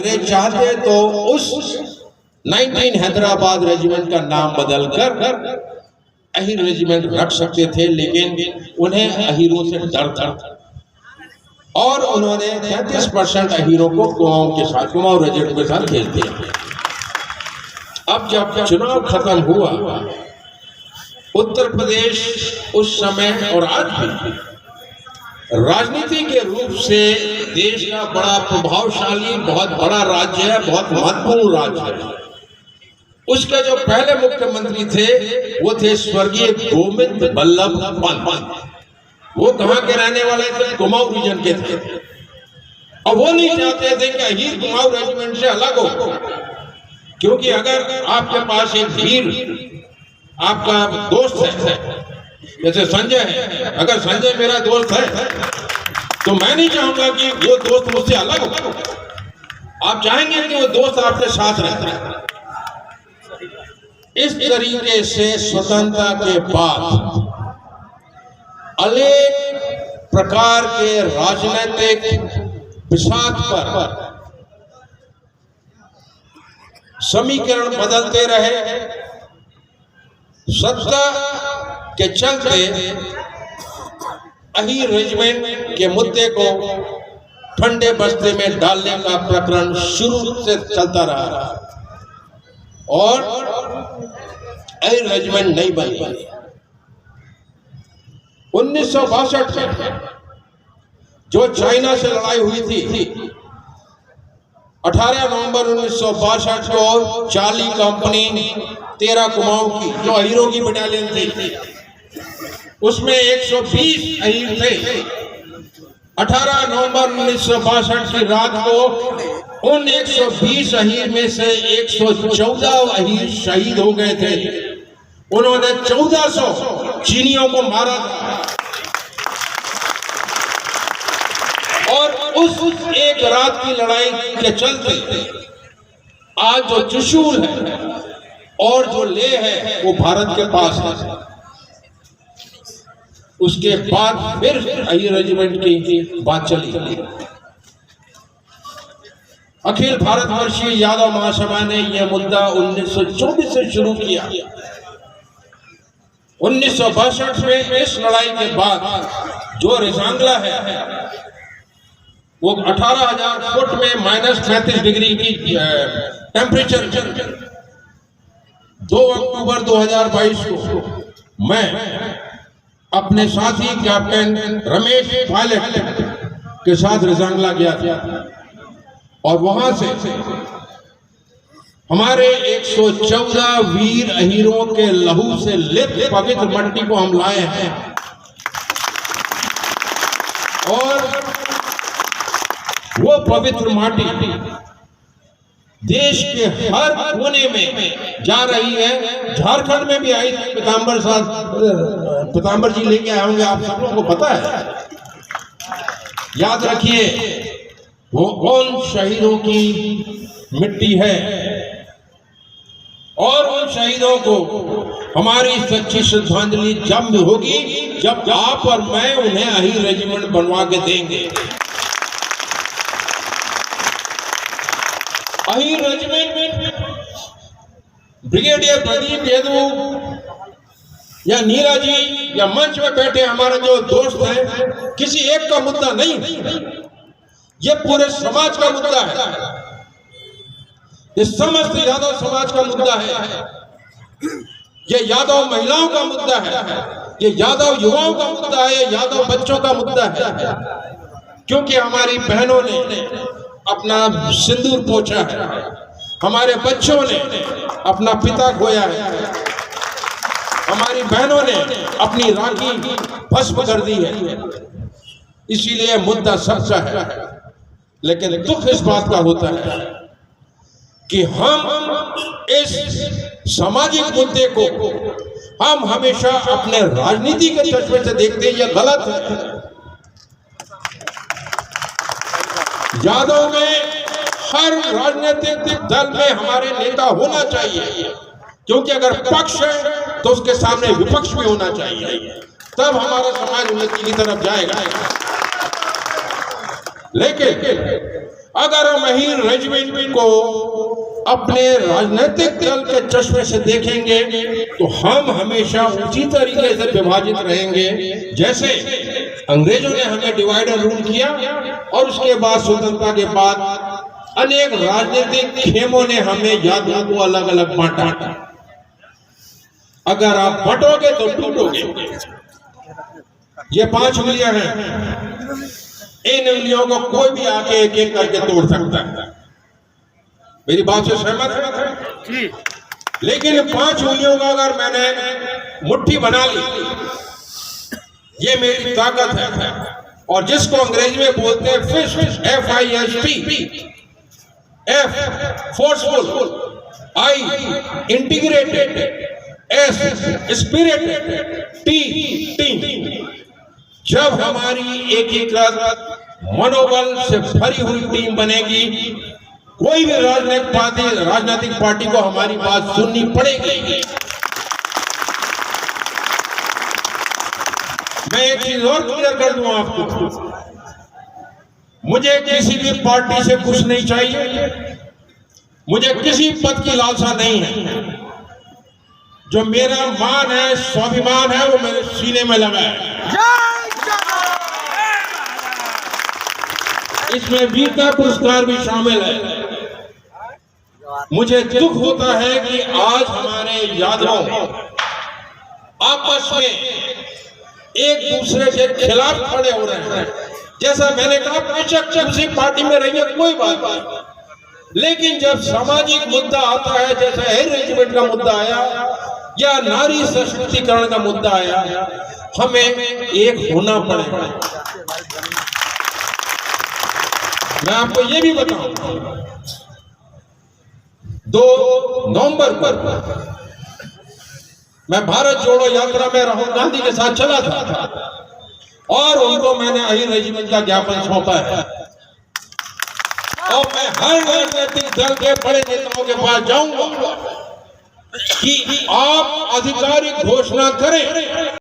अंग्रेज चाहते तो उस 19 हैदराबाद रेजिमेंट का नाम बदलकर अहीर रेजिमेंट रख सकते थे, लेकिन उन्हें अहीरों से डर था और उन्होंने 33% अहीरों को कुमाऊं के साथ, कुमाऊं रेजिमेंट के साथ भेज दिया। अब जब चुनाव खत्म हुआ, उत्तर प्रदेश उस समय और आज भी राजनीति के रूप से देश का बड़ा प्रभावशाली, बहुत बड़ा राज्य है, बहुत महत्वपूर्ण राज्य है। उसके जो पहले मुख्यमंत्री थे वो थे स्वर्गीय गोविंद बल्लभ पंत। वो कहाँ के रहने वाले थे? कुमाऊं रीजन के थे। और वो नहीं चाहते थे कि अहीर कुमाऊं रेजिमेंट से अलग हो, क्योंकि अगर आपके पास एक वीर आपका दोस्त है, जैसे संजय है, अगर संजय मेरा दोस्त है तो मैं नहीं चाहूंगा कि वो दोस्त मुझसे अलग हो। आप चाहेंगे कि वो दोस्त आपके साथ रहे। इस तरीके से स्वतंत्रता के बाद अनेक प्रकार के राजनीतिक विषाद पर समीकरण बदलते रहे। सत्ता के चलते अहीर रेजिमेंट के मुद्दे को ठंडे बस्ते में डालने का प्रकरण शुरू से चलता रहा और अहीर रेजिमेंट नहीं बन पाई। 1962 में जो चाइना से लड़ाई हुई थी, 18 नवंबर 1962 को चार्ली कंपनी 13 कुमाऊं की, जो अहीरों की बटालियन थी, उसमें 120 अहीर थे। 18 नवंबर 1962 की रात को उन 120 अहीर में से 114 अहीर शहीद हो गए थे। उन्होंने 1400 चीनियों को मारा था और उस एक रात की लड़ाई के चलते आज जो त्रिशूल है और जो लेह है वो भारत के पास है। उसके बाद फिर अहीर रेजिमेंट की बात चली। अखिल भारतवर्षीय यादव महासभा ने यह मुद्दा 1924 से शुरू किया। 1962 में इस लड़ाई के बाद जो रिजांगला है वो 18,000 फुट में -35 डिग्री की टेम्परेचर 2 अक्टूबर 2022 को मैं अपने साथी कैप्टन रमेश पायलट के साथ रिजांगला गया था और वहां से हमारे 114 वीर अहीरों के लहू से लिप्त पवित्र मट्टी को हम लाए हैं और वो पवित्र माटी देश के हर कोने में जा रही है। झारखंड में भी आई थी, पीताम्बर जी लेके आए होंगे, आप सब लोगों को पता है। याद रखिए वो उन शहीदों की मिट्टी है और उन शहीदों को हमारी सच्ची श्रद्धांजलि जब होगी जब आप और मैं उन्हें अहीर रेजिमेंट बनवा के देंगे। अहीर रेजिमेंट ब्रिगेडियर प्रदीप यादव या नीरा जी या मंच में बैठे हमारे जो दोस्त हैं, किसी एक का मुद्दा नहीं, ये पूरे समाज का मुद्दा है। ये समस्त यादव समाज का मुद्दा है। ये यादव महिलाओं का मुद्दा है। ये यादव युवाओं का मुद्दा है। ये यादव बच्चों का मुद्दा है, क्योंकि हमारी बहनों ने अपना सिंदूर पोंछा है, हमारे बच्चों ने अपना पिता खोया है, हमारी बहनों ने अपनी राखी भस्म कर दी है। इसीलिए मुद्दा सच्चा है, लेकिन दुख इस बात का होता है कि हम इस सामाजिक मुद्दे को हम हमेशा अपने राजनीति के चश्मे से देखते हैं। यह गलत है। यादव में हर राजनीतिक दल में हमारे नेता होना चाहिए, क्योंकि अगर पक्ष है तो उसके सामने विपक्ष भी होना चाहिए, तब हमारा समाज उन्नति की तरफ जाएगा। लेकिन अगर हम अहीर रेजिमेंट को अपने राजनीतिक दल के चश्मे से देखेंगे तो हम हमेशा उसी तरीके से विभाजित रहेंगे जैसे अंग्रेजों ने हमें डिवाइड एंड रूल किया और उसके बाद स्वतंत्रता के बाद अनेक राजनीतिक खेमों ने हमें यादों को अलग अलग बांटा। अगर आप बंटोगे तो टूटोगे। ये 5 उंगलियां हैं, इन उंगलियों को कोई भी आके एक एक करके तोड़ सकता है। मेरी बात से सहमत है? लेकिन 5 उंगलियों का अगर मैंने मुट्ठी बना ली, ये मेरी ताकत है। और जिसको अंग्रेजी में बोलते हैं fist, FIST, F forceful, I integrated, S spirited, T team. जब हमारी एकीकृत मनोबल से भरी हुई टीम बनेगी, कोई भी राजनीतिक पार्टी को हमारी बात सुननी पड़ेगी। मैं एक चीज और क्लियर कर दूं आपको, मुझे किसी भी पार्टी से कुछ नहीं चाहिए, मुझे किसी पद की लालसा नहीं है। जो मेरा मान है, स्वाभिमान है, वो मेरे सीने में लगा है। इसमें वीरता पुरस्कार भी शामिल है। मुझे दुख होता है कि आज हमारे यादव आपस में एक दूसरे के खिलाफ खड़े हो रहे हैं। जैसा मैंने कहा, बेशक किसी पार्टी में रहिए कोई बात नहीं, लेकिन जब सामाजिक मुद्दा आता है, जैसे एयर रेजिमेंट का मुद्दा आया या नारी सशक्तिकरण का मुद्दा आया, हमें एक होना पड़ेगा। मैं आपको ये भी बताऊं, 2 नवंबर पर मैं भारत जोड़ो यात्रा में राहुल गांधी के साथ चला था और उनको मैंने अहीर रेजिमेंट का ज्ञापन सौंपा है। और मैं हर राजनीतिक दल के बड़े नेताओं के पास जाऊंगा कि आप आधिकारिक घोषणा करें